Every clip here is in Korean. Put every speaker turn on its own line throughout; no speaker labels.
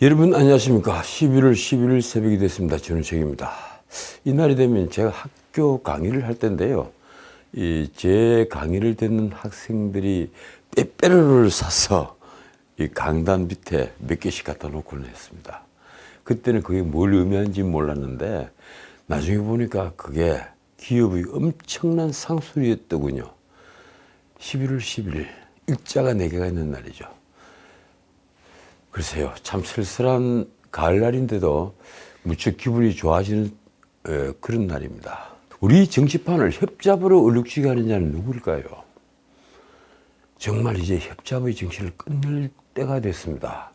여러분 안녕하십니까. 11월 11일 새벽이 됐습니다. 저는 책입니다. 이날이 되면 제가 학교 강의를 할 때인데요. 제 강의를 듣는 학생들이 빼빼로를 사서 이 강단 밑에 몇 개씩 갖다 놓고는 했습니다. 그때는 그게 뭘 의미하는지 몰랐는데 나중에 보니까 그게 기업의 엄청난 상술이었더군요. 11월 11일 일자가 4개가 있는 날이죠. 글쎄요, 참 쓸쓸한 가을날인데도 무척 기분이 좋아지는 그런 날입니다. 우리 정치판을 협잡으로 얼룩지게 하는 자는 누구일까요? 정말 이제 협잡의 정치를 끝낼 때가 됐습니다.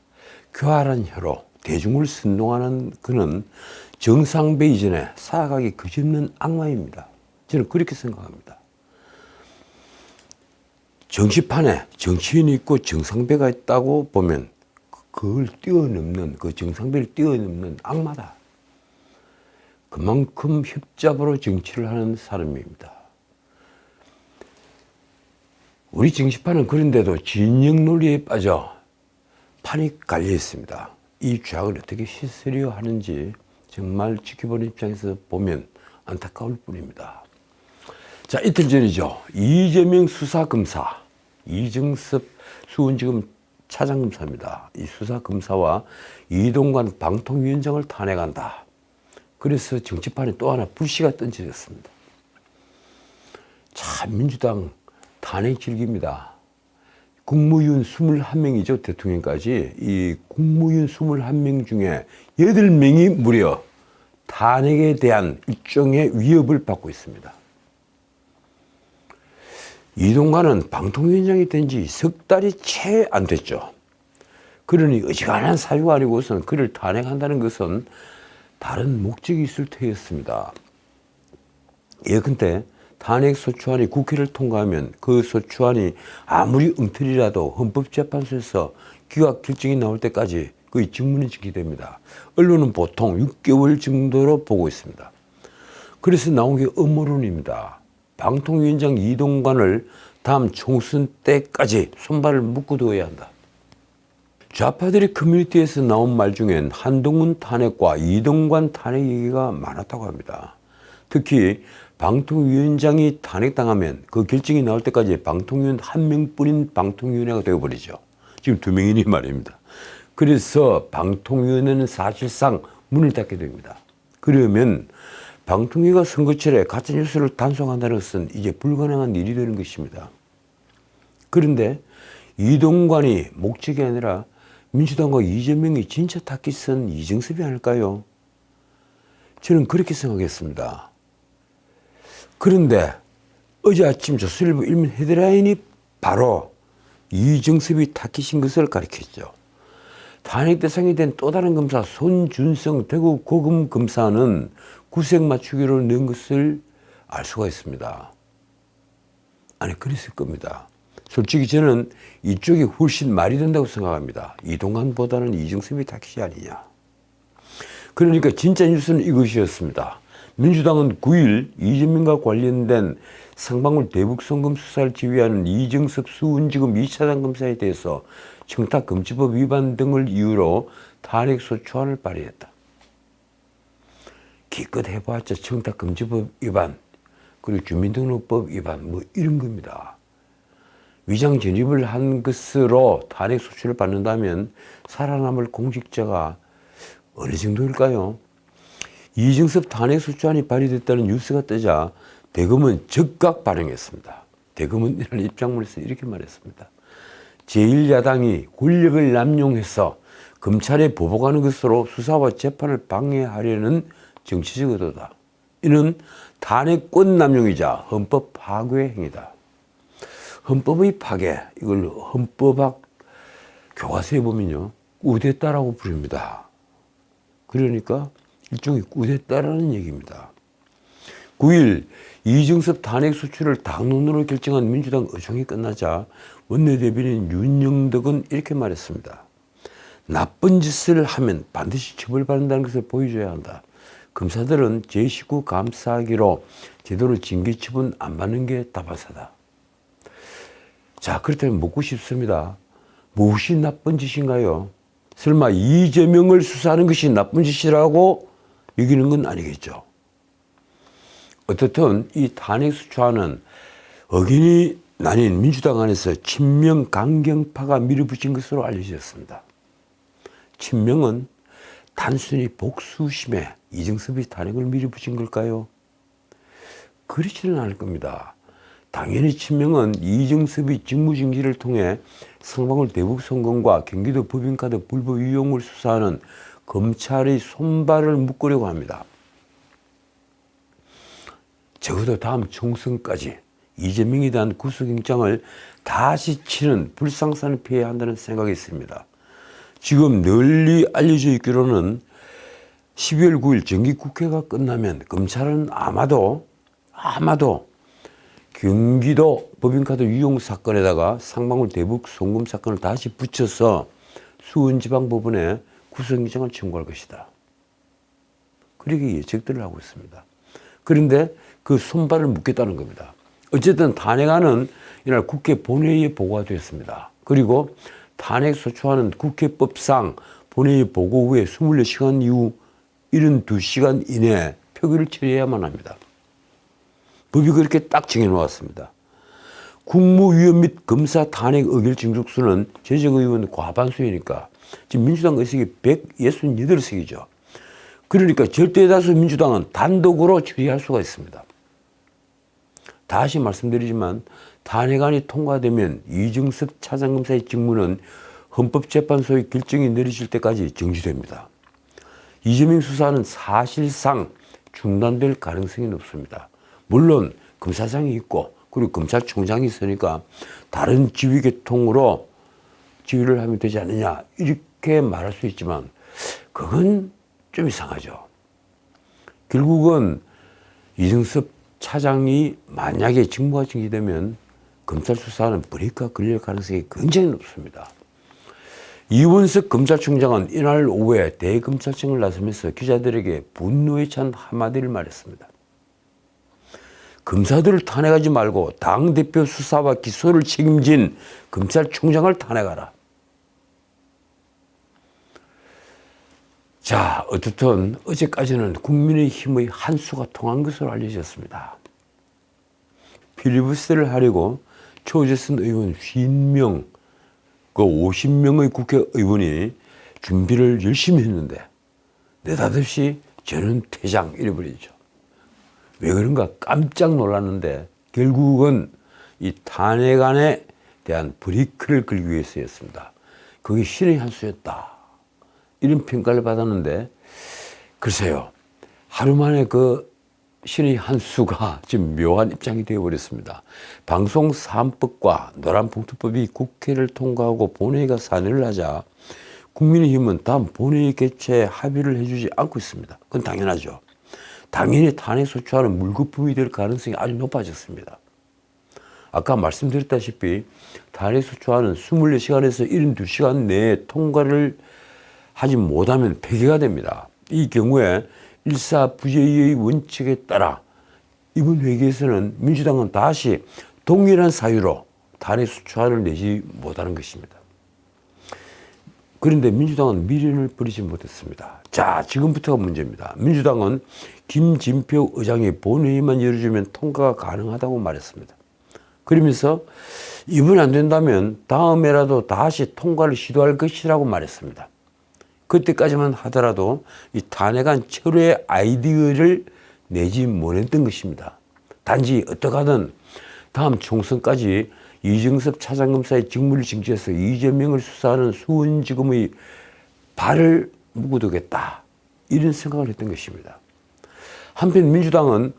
교활한 혀로 대중을 선동하는 그는 정상배 이전에 사악하게 거짓는 악마입니다. 저는 그렇게 생각합니다. 정치판에 정치인이 있고 정상배가 있다고 보면 그걸 뛰어넘는, 그 정상배를 뛰어넘는 악마다. 그만큼 협잡으로 정치를 하는 사람입니다. 우리 정치판은 그런데도 진영 논리에 빠져 판이 깔려 있습니다. 이 죄악을 어떻게 씻으려 하는지 정말 지켜보는 입장에서 보면 안타까울 뿐입니다. 자, 이틀 전이죠. 이재명 수사검사, 이정섭 수원지검 차장검사입니다. 이 수사검사와 이동관 방통위원장을 탄핵한다. 그래서 정치판에 또 하나 불씨가 던져졌습니다. 참 민주당 탄핵 질기입니다. 국무위원 21명이죠. 대통령까지. 이 국무위원 21명 중에 8명이 무려 탄핵에 대한 일종의 위협을 받고 있습니다. 이동관은 방통위원장이 된 지 석 달이 채 안 됐죠. 그러니 어지간한 사유가 아니고선 그를 탄핵한다는 것은 다른 목적이 있을 테였습니다. 예컨대 탄핵소추안이 국회를 통과하면 그 소추안이 아무리 엉터리라도 헌법재판소에서 기각 결정이 나올 때까지 거의 직무는 지키됩니다. 언론은 보통 6개월 정도로 보고 있습니다. 그래서 나온 게 음모론입니다. 방통위원장 이동관을 다음 총선 때까지 손발을 묶어두어야 한다. 좌파들의 커뮤니티에서 나온 말 중엔 한동훈 탄핵과 이동관 탄핵 얘기가 많았다고 합니다. 특히 방통위원장이 탄핵당하면 그 결정이 나올 때까지 방통위원 1명뿐인 방통위원회가 되어버리죠. 지금 2명이니 말입니다. 그래서 방통위원회는 사실상 문을 닫게 됩니다. 그러면 방통위가 선거철에 가짜뉴스를 단속한다는 것은 이제 불가능한 일이 되는 것입니다. 그런데 이동관이 목적이 아니라 민주당과 이재명이 진짜 타깃은 이정섭이 아닐까요? 저는 그렇게 생각했습니다. 그런데 어제 아침 조선일보 일면 헤드라인이 바로 이정섭이 타깃인 것을 가리켰죠. 탄핵 대상이 된 또 다른 검사 손준성 대구 고검 검사는 구색 맞추기로 낸 것을 알 수가 있습니다. 아니, 그랬을 겁니다. 솔직히 저는 이쪽이 훨씬 말이 된다고 생각합니다. 이동관보다는 이정섭이 타깃이 아니냐. 그러니까 진짜 뉴스는 이것이었습니다. 민주당은 9일 이재명과 관련된 상방울 대북송금 수사를 지휘하는 이정섭 수원지검 2차장 검사에 대해서 청탁금지법 위반 등을 이유로 탄핵소추안을 발의했다. 기껏 해봤자 청탁금지법 위반, 그리고 주민등록법 위반, 뭐 이런 겁니다. 위장 전입을 한 것으로 탄핵소추를 받는다면 살아남을 공직자가 어느 정도일까요? 이정섭 탄핵소추안이 발의됐다는 뉴스가 뜨자 대검은 즉각 반응했습니다. 대검은 이날 입장문에서 이렇게 말했습니다. 제1야당이 권력을 남용해서 검찰에 보복하는 것으로 수사와 재판을 방해하려는 정치적 의도다. 이는 탄핵권 남용이자 헌법 파괴 행위다. 헌법의 파괴, 이걸 헌법학 교과서에 보면요, 꾸데타라고 부릅니다. 그러니까 일종의 꾸데타라는 얘기입니다. 9일 이정섭 탄핵 소추를 당론으로 결정한 민주당 의총이 끝나자 원내대변인 윤영덕은 이렇게 말했습니다. 나쁜 짓을 하면 반드시 처벌받는다는 것을 보여줘야 한다. 검사들은 제19 감사하기로 제대로 징계 처분 안 받는 게 다반사다. 자, 그렇다면 묻고 싶습니다. 무엇이 나쁜 짓인가요? 설마 이재명을 수사하는 것이 나쁜 짓이라고 여기는 건 아니겠죠. 어떻든 이 탄핵 수사는 의견이 나뉜 민주당 안에서 친명 강경파가 밀어붙인 것으로 알려졌습니다. 친명은 단순히 복수심에 이정섭이 탄핵을 밀어붙인 걸까요? 그렇지는 않을 겁니다. 당연히 친명은 이정섭이 직무정지를 통해 상방울 대북 성공과 경기도 법인카드 불법 이용을 수사하는 검찰의 손발을 묶으려고 합니다. 적어도 다음 총선까지 이재명에 대한 구속영장을 다시 치는 불상사를 피해야 한다는 생각이 있습니다. 지금 널리 알려져 있기로는 12월 9일 정기국회가 끝나면 검찰은 아마도 경기도 법인카드 유용 사건에다가 상방울 대북 송금 사건을 다시 붙여서 수원지방법원에 구속영장을 청구할 것이다. 그렇게 예측들을 하고 있습니다. 그런데 그 손발을 묶겠다는 겁니다. 어쨌든 탄핵안은 이날 국회 본회의에 보고가 되었습니다. 그리고 탄핵 소추안은 국회법상 본회의 보고 후에 24시간 이후 72시간 이내에 표결을 처리해야만 합니다. 법이 그렇게 딱 정해놓았습니다. 국무위원 및 검사 탄핵 의결증족수는 재적의원 과반수이니까 지금 민주당 의석이 168석이죠. 그러니까 절대다수 민주당은 단독으로 처리할 수가 있습니다. 다시 말씀드리지만 탄핵안이 통과되면 이정섭 차장검사의 직무는 헌법재판소의 결정이 내려질 때까지 정지됩니다. 이재명 수사는 사실상 중단될 가능성이 높습니다. 물론 검사장이 있고 그리고 검찰총장이 있으니까 다른 지휘 계통으로 지휘를 하면 되지 않느냐 이렇게 말할 수 있지만 그건 좀 이상하죠. 결국은 이정섭 차장이 만약에 직무가 정지되면 검찰 수사는 브레이크가 걸릴 가능성이 굉장히 높습니다. 이원석 검찰총장은 이날 오후에 대검찰청을 나서면서 기자들에게 분노에 찬 한마디를 말했습니다. 검사들을 탄핵하지 말고 당대표 수사와 기소를 책임진 검찰총장을 탄핵하라. 자, 어쨌든 어제까지는 국민의힘의 한 수가 통한 것으로 알려졌습니다. 필리버스터를 하려고 초재선 의원 50명, 그 50명의 국회의원이 준비를 열심히 했는데 느닷없이 저는 퇴장 이래버리죠. 왜 그런가 깜짝 놀랐는데 결국은 이 탄핵안에 대한 브레이크를 걸기 위해서였습니다. 그게 신의 한 수였다. 이런 평가를 받았는데 글쎄요. 하루 만에 그 신의 한 수가 지금 묘한 입장이 되어버렸습니다. 방송 3법과 노란봉투법이 국회를 통과하고 본회의가 산의를 하자 국민의힘은 다음 본회의 개최에 합의를 해주지 않고 있습니다. 그건 당연하죠. 당연히 탄핵소추안은 물거품이 될 가능성이 아주 높아졌습니다. 아까 말씀드렸다시피 탄핵소추안은 24시간에서 72시간 내에 통과를 하지 못하면 폐기가 됩니다. 이 경우에 일사부재의 원칙에 따라 이번 회기에서는 민주당은 다시 동일한 사유로 탄핵소추안을 내지 못하는 것입니다. 그런데 민주당은 미련을 버리지 못했습니다. 자, 지금부터가 문제입니다. 민주당은 김진표 의장이 본회의만 열어주면 통과가 가능하다고 말했습니다. 그러면서 이번 안 된다면 다음에라도 다시 통과를 시도할 것이라고 말했습니다. 그때까지만 하더라도 이 탄핵안 철회의 아이디어를 내지 못했던 것입니다. 단지 어떡하든 다음 총선까지 이정섭 차장검사의 직무를 정지해서 이재명을 수사하는 수원지검의 발을 묶어두겠다. 이런 생각을 했던 것입니다. 한편 민주당은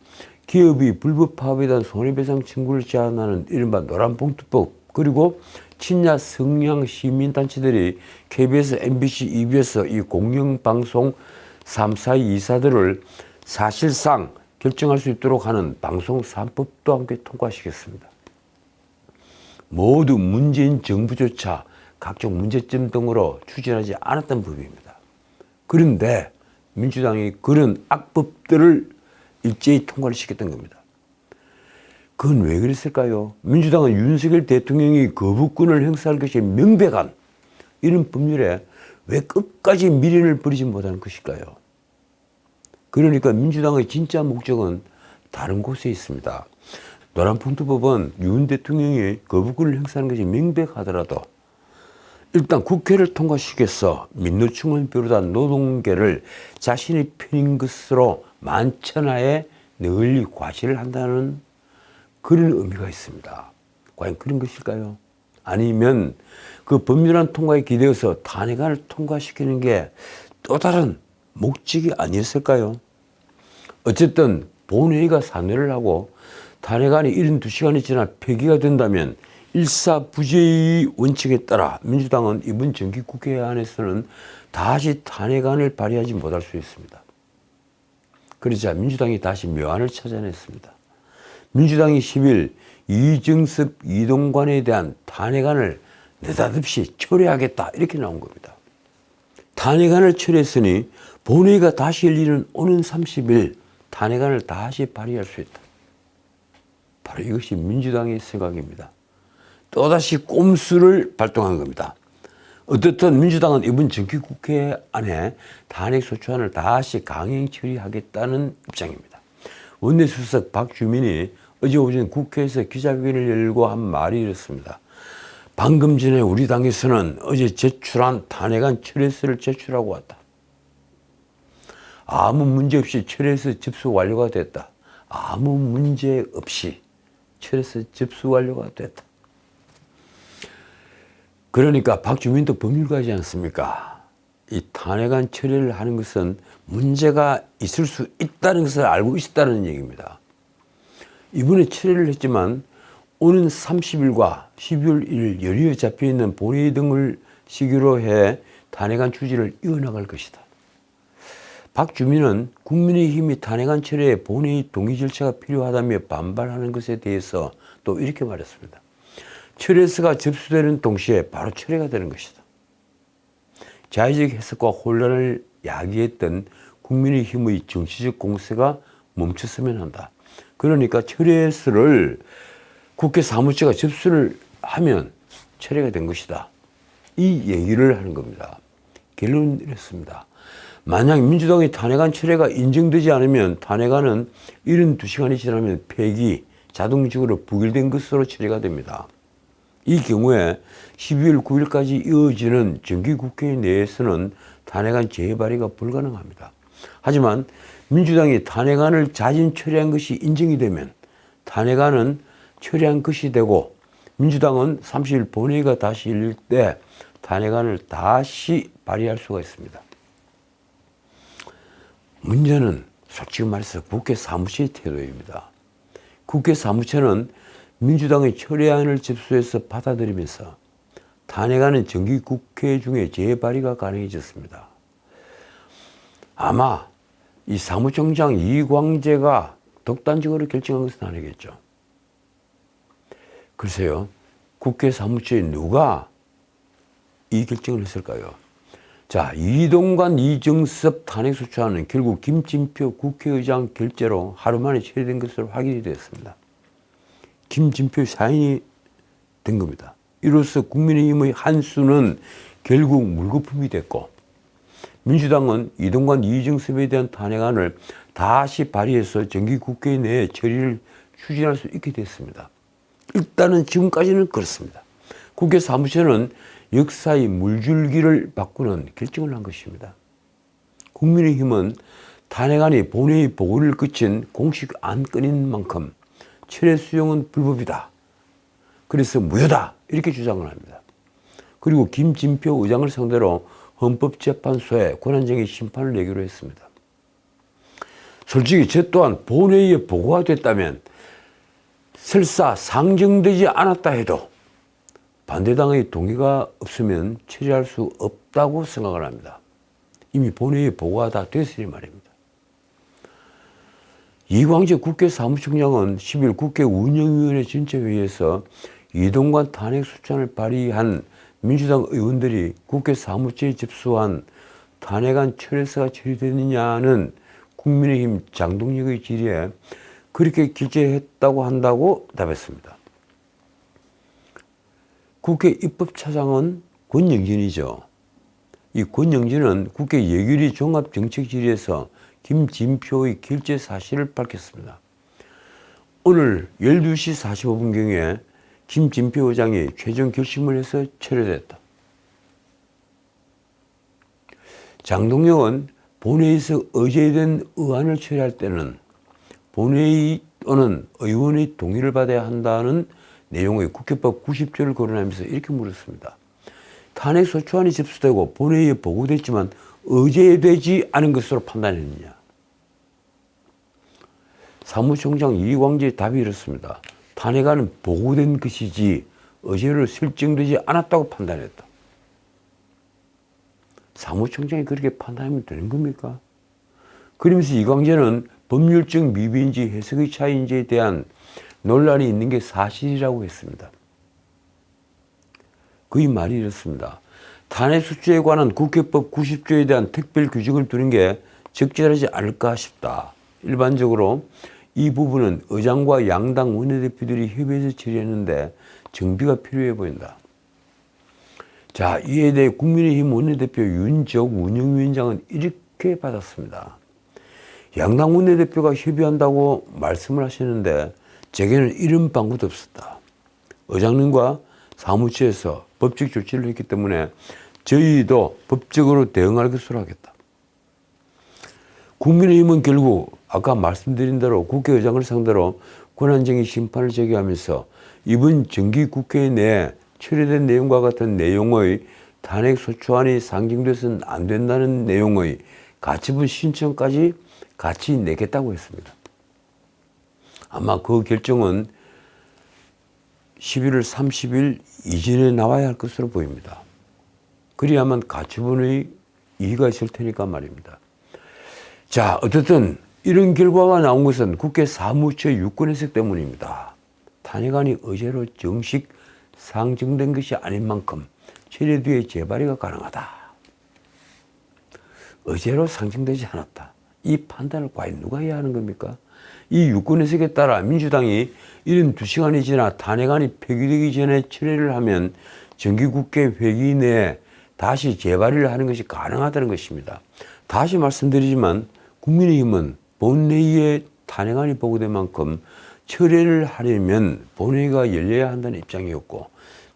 기업이 불법 파업에 대한 손해배상 청구를 제한하는 이른바 노란봉투법 그리고 친야 성향 시민단체들이 KBS, MBC, EBS 이 공영방송 3사의 이사들을 사실상 결정할 수 있도록 하는 방송 3법도 함께 통과시켰습니다. 모두 문재인 정부조차 각종 문제점 등으로 추진하지 않았던 법입니다. 그런데 민주당이 그런 악법들을 일제히 통과를 시켰던 겁니다. 그건 왜 그랬을까요? 민주당은 윤석열 대통령이 거부권을 행사할 것이 명백한 이런 법률에 왜 끝까지 미련을 버리지 못하는 것일까요? 그러니까 민주당의 진짜 목적은 다른 곳에 있습니다. 노란봉투법은 윤 대통령이 거부권을 행사하는 것이 명백하더라도 일단 국회를 통과시켜서 민노총을 비롯한 노동계를 자신의 편인 것으로 만천하에 널리 과시를 한다는 그런 의미가 있습니다. 과연 그런 것일까요? 아니면 그 법률안 통과에 기대어서 탄핵안을 통과시키는 게 또 다른 목적이 아니었을까요? 어쨌든 본회의가 사뇌를 하고 탄핵안이 72시간이 지나 폐기가 된다면 일사부재의 원칙에 따라 민주당은 이번 정기국회 안에서는 다시 탄핵안을 발의하지 못할 수 있습니다. 그러자 민주당이 다시 묘안을 찾아냈습니다. 민주당이 10일 이정섭, 이동관에 대한 탄핵안을 느닷없이 철회하겠다 이렇게 나온 겁니다. 탄핵안을 철회했으니 본회의가 다시 열리는 오는 30일 탄핵안을 다시 발의할 수 있다. 바로 이것이 민주당의 생각입니다. 또다시 꼼수를 발동한 겁니다. 어떻든 민주당은 이번 정기국회 안에 탄핵소추안을 다시 강행 처리하겠다는 입장입니다. 원내수석 박주민이 어제 오전 국회에서 기자회견을 열고 한 말이 이렇습니다. 방금 전에 우리 당에서는 어제 제출한 탄핵안 철회서를 제출하고 왔다. 아무 문제 없이 철회서 접수 완료가 됐다. 아무 문제 없이 철회서 접수 완료가 됐다. 그러니까 박주민도 법률가이지 않습니까? 이 탄핵안 처리를 하는 것은 문제가 있을 수 있다는 것을 알고 있었다는 얘기입니다. 이번에 처리를 했지만 오는 30일과 12월 1일 연이어 잡혀있는 본회의 등을 시기로 해 탄핵안 추진을 이어나갈 것이다. 박주민은 국민의힘이 탄핵안 처리에 본회의 동의 절차가 필요하다며 반발하는 것에 대해서 또 이렇게 말했습니다. 철회서가 접수되는 동시에 바로 철회가 되는 것이다. 자의적 해석과 혼란을 야기했던 국민의힘의 정치적 공세가 멈췄으면 한다. 그러니까 철회서를 국회 사무처가 접수를 하면 철회가 된 것이다. 이 얘기를 하는 겁니다. 결론은 이렇습니다. 만약 민주당의 탄핵안 철회가 인정되지 않으면 탄핵안은 72시간이 지나면 폐기, 자동적으로 부결된 것으로 처리가 됩니다. 이 경우에 12월 9일까지 이어지는 정기국회 내에서는 탄핵안 재발의가 불가능합니다. 하지만 민주당이 탄핵안을 자진 처리한 것이 인정이 되면 탄핵안은 처리한 것이 되고 민주당은 30일 본회의가 다시 열릴 때 탄핵안을 다시 발의할 수가 있습니다. 문제는 솔직히 말해서 국회 사무처의 태도입니다. 국회 사무처는 민주당의 철회안을 접수해서 받아들이면서 탄핵안은 정기국회 중에 재발의가 가능해졌습니다. 아마 이 사무총장 이광재가 독단적으로 결정한 것은 아니겠죠. 글쎄요, 국회 사무처에 누가 이 결정을 했을까요? 자, 이동관, 이정섭 탄핵소추안은 결국 김진표 국회의장 결재로 하루 만에 처리된 것으로 확인이 되었습니다. 김진표 사인이 된 겁니다. 이로써 국민의힘의 한 수는 결국 물거품이 됐고 민주당은 이동관, 이정섭에 대한 탄핵안을 다시 발의해서 정기국회 내에 처리를 추진할 수 있게 됐습니다. 일단은 지금까지는 그렇습니다. 국회 사무처는 역사의 물줄기를 바꾸는 결정을 한 것입니다. 국민의힘은 탄핵안이 본회의 보고를 거친 공식 안건인 만큼 철회 수용은 불법이다. 그래서 무효다. 이렇게 주장을 합니다. 그리고 김진표 의장을 상대로 헌법재판소에 권한쟁의 심판을 내기로 했습니다. 솔직히 저 또한 본회의에 보고가 됐다면 설사 상정되지 않았다 해도 반대당의 동의가 없으면 처리할 수 없다고 생각을 합니다. 이미 본회의에 보고가 다 됐으니 말입니다. 이광재 국회 사무총장은 10일 국회 운영위원회 전체회의에서 이동관 탄핵소추안을 발의한 민주당 의원들이 국회 사무처에 접수한 탄핵안 철회서가 처리되느냐는 국민의힘 장동혁의 질의에 그렇게 결재했다고 한다고 답했습니다. 국회 입법차장은 권영진이죠. 이 권영진은 국회 예결위 종합정책질의에서 김진표의 결재 사실을 밝혔습니다. 오늘 12시 45분경에 김진표 의장이 최종 결심을 해서 철회됐다. 장동혁은 본회의에서 의제된 의안을 처리할 때는 본회의 또는 의원의 동의를 받아야 한다는 내용의 국회법 90조를 거론하면서 이렇게 물었습니다. 탄핵소추안이 접수되고 본회의에 보고됐지만 의제되지 않은 것으로 판단했느냐. 사무총장 이광재의 답이 이렇습니다. 탄핵안은 보고된 것이지 의제로 설정되지 않았다고 판단했다. 사무총장이 그렇게 판단하면 되는 겁니까? 그러면서 이광재는 법률적 미비인지 해석의 차이인지에 대한 논란이 있는 게 사실이라고 했습니다. 그의 말이 이렇습니다. 탄핵소추에 관한 국회법 90조에 대한 특별 규정을 두는 게 적절하지 않을까 싶다. 일반적으로 이 부분은 의장과 양당 원내대표들이 협의해서 처리했는데 정비가 필요해 보인다. 자, 이에 대해 국민의힘 원내대표 윤지옥 운영위원장은 이렇게 받았습니다. 양당 원내대표가 협의한다고 말씀을 하시는데 제게는 이런 방구도 없었다. 의장님과 사무처에서 법적 조치를 했기 때문에 저희도 법적으로 대응할 것으로 하겠다. 국민의힘은 결국 아까 말씀드린 대로 국회의장을 상대로 권한쟁의 심판을 제기하면서 이번 정기국회 내에 처리된 내용과 같은 내용의 탄핵소추안이 상정돼서는 안 된다는 내용의 가처분 신청까지 같이 내겠다고 했습니다. 아마 그 결정은 11월 30일 이전에 나와야 할 것으로 보입니다. 그래야만 가처분의 이의가 있을 테니까 말입니다. 자, 어쨌든 이런 결과가 나온 것은 국회 사무처 유권 해석 때문입니다. 탄핵안이 의제로 정식 상정된 것이 아닌 만큼 처리 뒤에 재발의가 가능하다. 의제로 상정되지 않았다. 이 판단을 과연 누가 해야 하는 겁니까? 이 유권 해석에 따라 민주당이 72시간이 지나 탄핵안이 폐기되기 전에 철회를 하면 정기국회 회기 내에 다시 재발의를 하는 것이 가능하다는 것입니다. 다시 말씀드리지만 국민의힘은 본회의에 탄핵안이 보고된 만큼 철회를 하려면 본회의가 열려야 한다는 입장이었고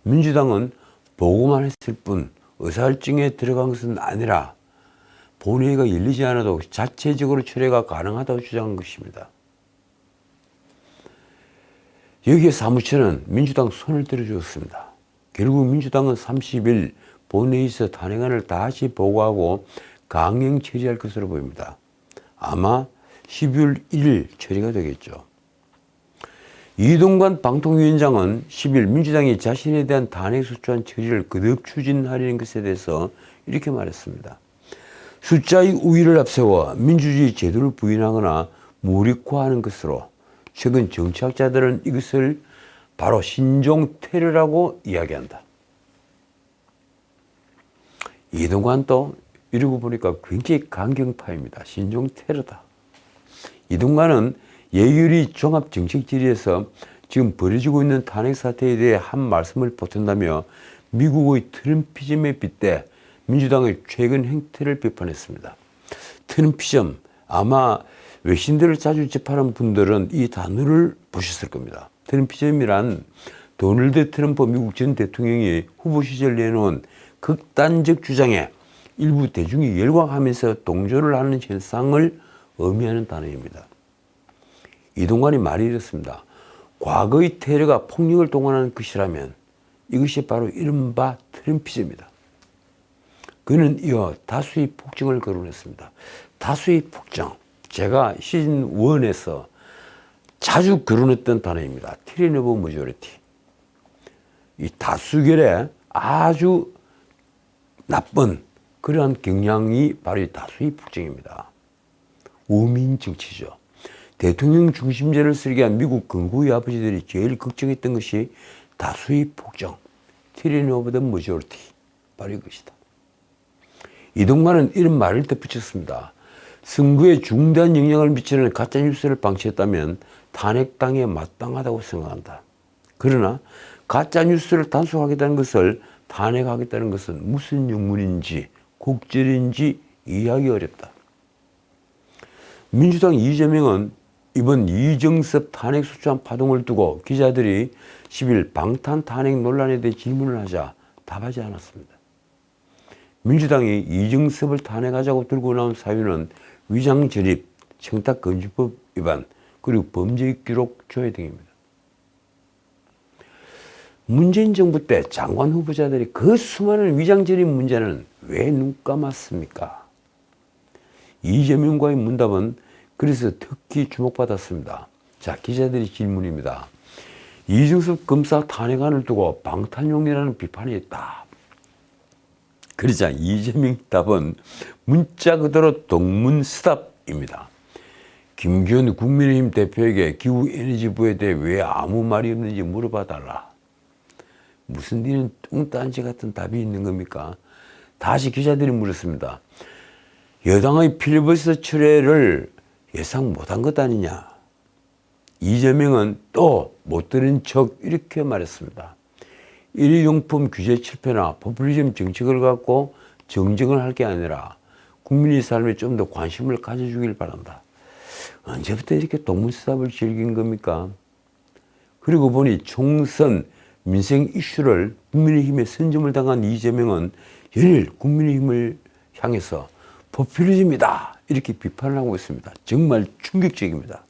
민주당은 보고만 했을 뿐 의사결정에 들어간 것은 아니라 본회의가 열리지 않아도 자체적으로 철회가 가능하다고 주장한 것입니다. 여기에 사무처는 민주당 손을 들어주었습니다. 결국 민주당은 30일 본회의에서 탄핵안을 다시 보고하고 강행 처리할 것으로 보입니다. 아마 12월 1일 처리가 되겠죠. 이동관 방통위원장은 10일 민주당이 자신에 대한 탄핵소추안 처리를 거듭 추진하려는 것에 대해서 이렇게 말했습니다. 숫자의 우위를 앞세워 민주주의 제도를 부인하거나 무력화하는 것으로 최근 정치학자들은 이것을 바로 신종 테러라고 이야기한다. 이동관도 이러고 보니까 굉장히 강경파입니다. 신종 테러다. 이동관은 예결위 종합정책질의에서 지금 벌어지고 있는 탄핵 사태에 대해 한 말씀을 보탠다며 미국의 트럼피즘에 빗대 민주당의 최근 행태를 비판했습니다. 트럼피즘, 아마 외신들을 자주 접하는 분들은 이 단어를 보셨을 겁니다. 트럼피즘이란 도널드 트럼프 미국 전 대통령이 후보 시절 내놓은 극단적 주장에 일부 대중이 열광하면서 동조를 하는 현상을 의미하는 단어입니다. 이동관이 말이 이렇습니다. 과거의 테러가 폭력을 동원하는 것이라면 이것이 바로 이른바 트럼피즘이다. 그는 이어 다수의 폭정을 거론했습니다. 다수의 폭정. 제가 시즌 1에서 자주 거론했던 단어입니다. tyranny of majority. 이 다수결에 아주 나쁜 그러한 경향이 바로 이 다수의 폭정입니다. 우민 정치죠. 대통령 중심제를 설계한 미국 근고의 아버지들이 제일 걱정했던 것이 다수의 폭정, tyranny of the majority. 바로 이것이다. 이동관은 이런 말을 덧붙였습니다. 선거에 중대한 영향을 미치는 가짜뉴스를 방치했다면 탄핵당에 마땅하다고 생각한다. 그러나 가짜뉴스를 단속하겠다는 것을 탄핵하겠다는 것은 무슨 영문인지 곡절인지 이해하기 어렵다. 민주당 이재명은 이번 이정섭 탄핵 소추안 파동을 두고 기자들이 10일 방탄 탄핵 논란에 대해 질문을 하자 답하지 않았습니다. 민주당이 이정섭을 탄핵하자고 들고 나온 사유는 위장 전입, 청탁금지법 위반, 그리고 범죄 기록 조회 등입니다. 문재인 정부 때 장관 후보자들이 그 수많은 위장 전입 문제는 왜 눈 감았습니까? 이재명과의 문답은 그래서 특히 주목받았습니다. 자, 기자들의 질문입니다. 이정섭 검사 탄핵안을 두고 방탄용이라는 비판이 있다. 그러자 이재명 답은 문자 그대로 동문스답입니다. 김기현 국민의힘 대표에게 기후에너지부에 대해 왜 아무 말이 없는지 물어봐달라. 무슨 니는 뚱딴지 같은 답이 있는 겁니까? 다시 기자들이 물었습니다. 여당의 필리버스터 철회를 예상 못한 것 아니냐. 이재명은 또 못 들은 척 이렇게 말했습니다. 일회용품 규제 철폐나 포퓰리즘 정책을 갖고 정쟁을 할 게 아니라 국민의 삶에 좀 더 관심을 가져주길 바란다. 언제부터 이렇게 동문서답을 즐긴 겁니까? 그리고 보니 총선 민생 이슈를 국민의힘에 선점을 당한 이재명은 연일 국민의힘을 향해서 포퓰리즘이다 이렇게 비판을 하고 있습니다. 정말 충격적입니다.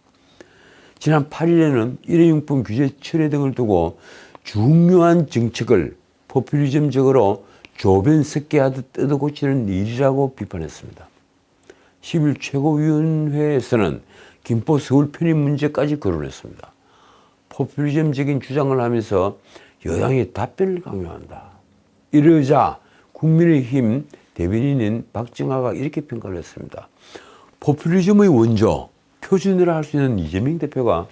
지난 8일에는 일회용품 규제 철회 등을 두고 중요한 정책을 포퓰리즘적으로 조변 섞게하듯 뜯어고치는 일이라고 비판했습니다. 10일 최고위원회에서는 김포 서울 편입 문제까지 거론했습니다. 포퓰리즘적인 주장을 하면서 여당이 답변을 강요한다. 이러자 국민의힘 대변인인 박정아가 이렇게 평가를 했습니다. 포퓰리즘의 원조, 표준이라 할 수 있는 이재명 대표가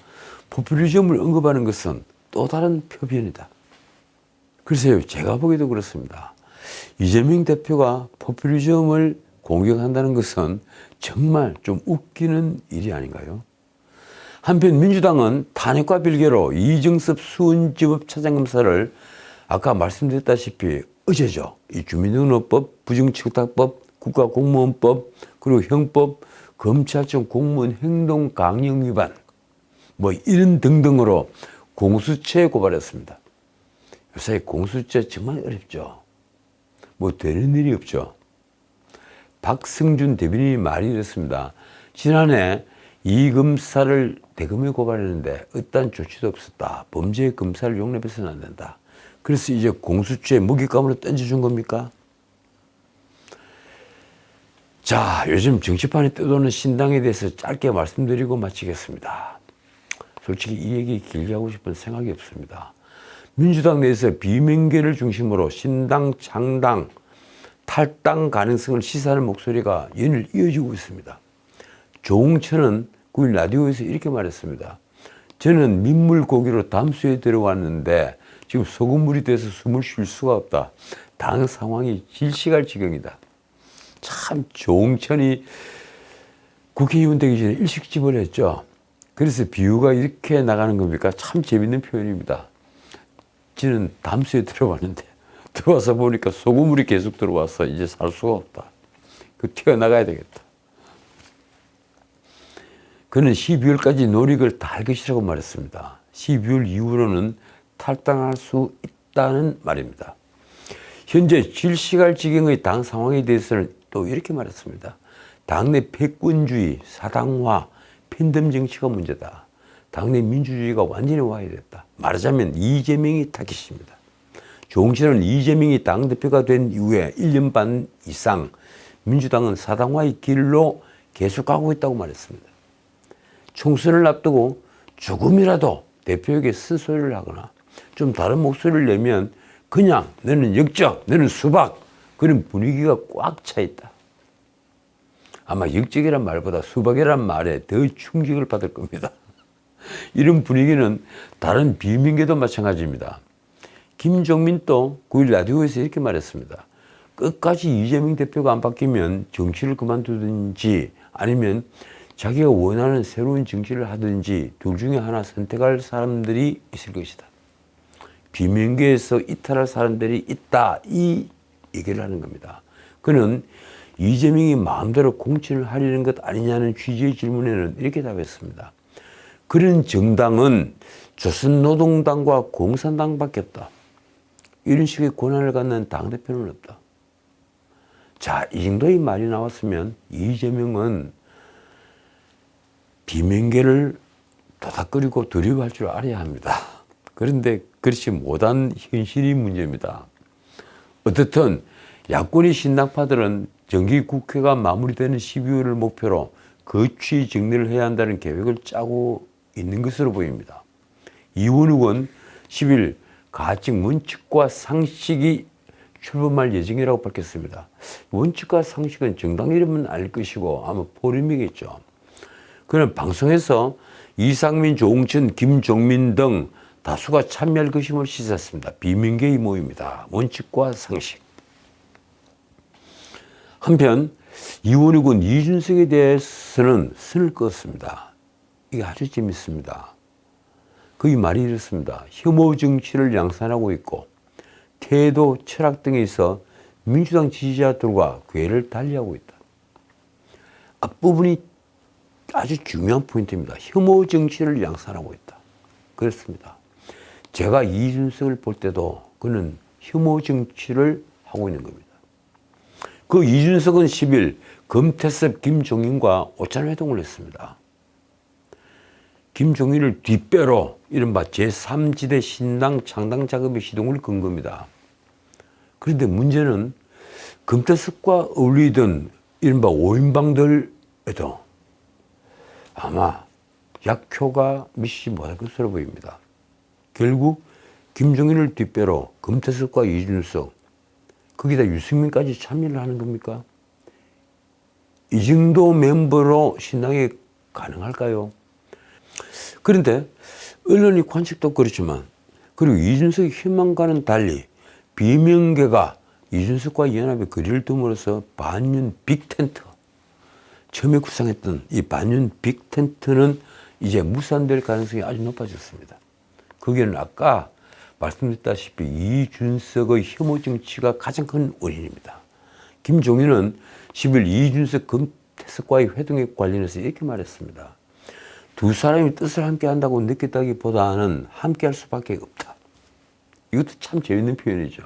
포퓰리즘을 언급하는 것은 또 다른 표변이다. 글쎄요, 제가 보기도 그렇습니다. 이재명 대표가 포퓰리즘을 공격한다는 것은 정말 좀 웃기는 일이 아닌가요? 한편 민주당은 탄핵과 별개로 이정섭 수원지법 차장검사를 아까 말씀드렸다시피 어제죠. 이 주민등록법, 부정청탁법, 국가공무원법, 그리고 형법, 검찰청 공무원 행동 강령 위반 뭐 이런 등등으로 공수처에 고발했습니다. 요새 공수처 정말 어렵죠. 뭐 되는 일이 없죠. 박승준 대변인이 말이 이렇습니다. 지난해 이 검사를 대검에 고발했는데 어떠한 조치도 없었다. 범죄 검사를 용납해서는 안 된다. 그래서 이제 공수처에 먹잇감으로 던져준 겁니까? 자, 요즘 정치판에 떠도는 신당에 대해서 짧게 말씀드리고 마치겠습니다. 솔직히 이 얘기 길게 하고 싶은 생각이 없습니다. 민주당 내에서 비명계를 중심으로 신당, 창당, 탈당 가능성을 시사하는 목소리가 연일 이어지고 있습니다. 조홍천은 9일 라디오에서 이렇게 말했습니다. 저는 민물고기로 담수에 들어왔는데 지금 소금물이 돼서 숨을 쉴 수가 없다. 당 상황이 질식할 지경이다. 참 조홍천이 국회의원 되기 전에 일식집을 했죠. 그래서 비유가 이렇게 나가는 겁니까? 참 재밌는 표현입니다. 저는 담수에 들어왔는데 들어와서 보니까 소금물이 계속 들어와서 이제 살 수가 없다. 그 튀어나가야 되겠다. 그는 12월까지 노력을 다 할 것이라고 말했습니다. 12월 이후로는 탈당할 수 있다는 말입니다. 현재 질식할 지경의 당 상황에 대해서는 또 이렇게 말했습니다. 당내 패권주의, 사당화, 팬덤 정치가 문제다. 당내 민주주의가 완전히 와해됐다. 말하자면 이재명이 타깃입니다. 조홍천은 이재명이 당대표가 된 이후에 1년 반 이상 민주당은 사당화의 길로 계속 가고 있다고 말했습니다. 총선을 앞두고 조금이라도 대표에게 쓴소리를 하거나 좀 다른 목소리를 내면 그냥 너는 역적, 너는 수박 그런 분위기가 꽉 차 있다. 아마 역적이란 말보다 수박이란 말에 더 충격을 받을 겁니다. 이런 분위기는 다른 비명계도 마찬가지입니다. 김종민도 9일 라디오에서 이렇게 말했습니다. 끝까지 이재명 대표가 안 바뀌면 정치를 그만두든지 아니면 자기가 원하는 새로운 정치를 하든지 둘 중에 하나 선택할 사람들이 있을 것이다. 비명계에서 이탈할 사람들이 있다. 이 얘기를 하는 겁니다. 그는 이재명이 마음대로 공천을 하려는 것 아니냐는 취지의 질문에는 이렇게 답했습니다. 그런 정당은 조선노동당과 공산당밖에 없다. 이런 식의 권한을 갖는 당대표는 없다. 자, 이 정도의 말이 나왔으면 이재명은 비명계를 도닥거리고 두려워할 줄 알아야 합니다. 그런데 그렇지 못한 현실이 문제입니다. 어떻든 야권의 신당파들은 정기국회가 마무리되는 12월을 목표로 거취 정리를 해야 한다는 계획을 짜고 있는 것으로 보입니다. 이원욱은 10일 가칭 원칙과 상식이 출범할 예정이라고 밝혔습니다. 원칙과 상식은 정당 이름은 알 것이고 아마 포럼이겠죠. 그는 방송에서 이상민, 조홍천, 김종민 등 다수가 참여할 것임을 시사했습니다. 비명계의 모임이다. 원칙과 상식. 한편 이원욱은 이준석에 대해서는 선을 그었습니다. 이게 아주 재밌습니다. 그의 말이 이렇습니다. 혐오 정치를 양산하고 있고 태도, 철학 등에 있어 민주당 지지자들과 궤를 달리하고 있다. 앞부분이 아주 중요한 포인트입니다. 혐오 정치를 양산하고 있다. 그렇습니다. 제가 이준석을 볼 때도 그는 혐오 정치를 하고 있는 겁니다. 그 이준석은 10일 금태섭, 김종인과 오찬회동을 했습니다. 김종인을 뒷배로 이른바 제3지대 신당 창당 작업의 시동을 건 겁니다. 그런데 문제는 금태섭과 어울리던 이른바 5인방들에도 아마 약효가 미치지 못할 것으로 보입니다. 결국 김종인을 뒷배로 금태섭과 이준석, 거기다 유승민까지 참여를 하는 겁니까? 이 정도 멤버로 신당이 가능할까요? 그런데 언론의 관측도 그렇지만, 그리고 이준석의 희망과는 달리 비명계가 이준석과 연합의 거리를 둠으로써 반윤 빅텐트, 처음에 구상했던 이 반윤 빅텐트는 이제 무산될 가능성이 아주 높아졌습니다. 거기는 아까 말씀드렸다시피 이준석의 혐오 정치가 가장 큰 원인입니다. 김종인은 10일 이준석 금태섭과의 회동에 관련해서 이렇게 말했습니다. 두 사람이 뜻을 함께 한다고 느꼈다기보다는 함께 할 수밖에 없다. 이것도 참 재밌는 표현이죠.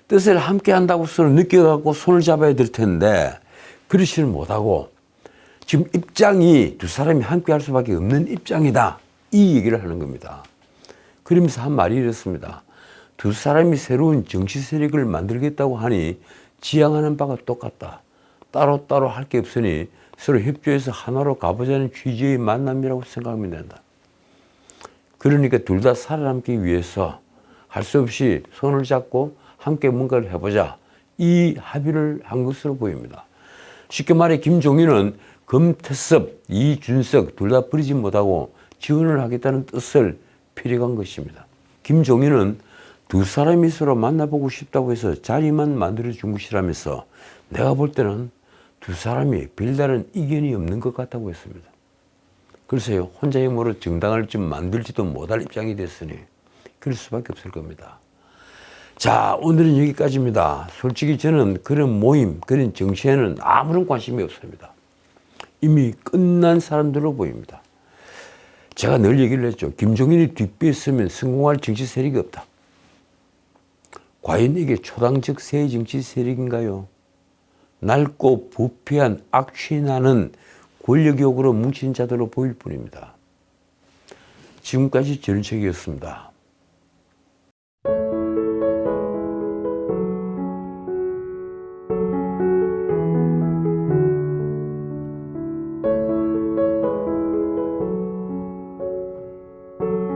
뜻을 함께 한다고 서로 느껴갖고 손을 잡아야 될 텐데 그렇지는 못하고 지금 입장이 두 사람이 함께 할 수밖에 없는 입장이다. 이 얘기를 하는 겁니다. 그러면서 한 말이 이렇습니다. 두 사람이 새로운 정치 세력을 만들겠다고 하니 지향하는 바가 똑같다. 따로따로 할 게 없으니 서로 협조해서 하나로 가보자는 취지의 만남이라고 생각하면 된다. 그러니까 둘 다 살아남기 위해서 할 수 없이 손을 잡고 함께 뭔가를 해보자. 이 합의를 한 것으로 보입니다. 쉽게 말해 김종인은 금태섭, 이준석 둘 다 버리지 못하고 지원을 하겠다는 뜻을 표력한 것입니다. 김종인은 두 사람이 서로 만나보고 싶다고 해서 자리만 만들어준 것이라면서 내가 볼 때는 두 사람이 별다른 이견이 없는 것 같다고 했습니다. 글쎄요, 혼자 힘으로 정당을 좀 만들지도 못할 입장이 됐으니 그럴 수밖에 없을 겁니다. 자, 오늘은 여기까지입니다. 솔직히 저는 그런 모임, 그런 정치에는 아무런 관심이 없습니다. 이미 끝난 사람들로 보입니다. 제가 늘 얘기를 했죠. 김종인이 뒷배에 서면 성공할 정치 세력이 없다. 과연 이게 초당적 새 정치 세력인가요? 낡고 부패한 악취나는 권력욕으로 뭉친 자들로 보일 뿐입니다. 지금까지 전은책이었습니다.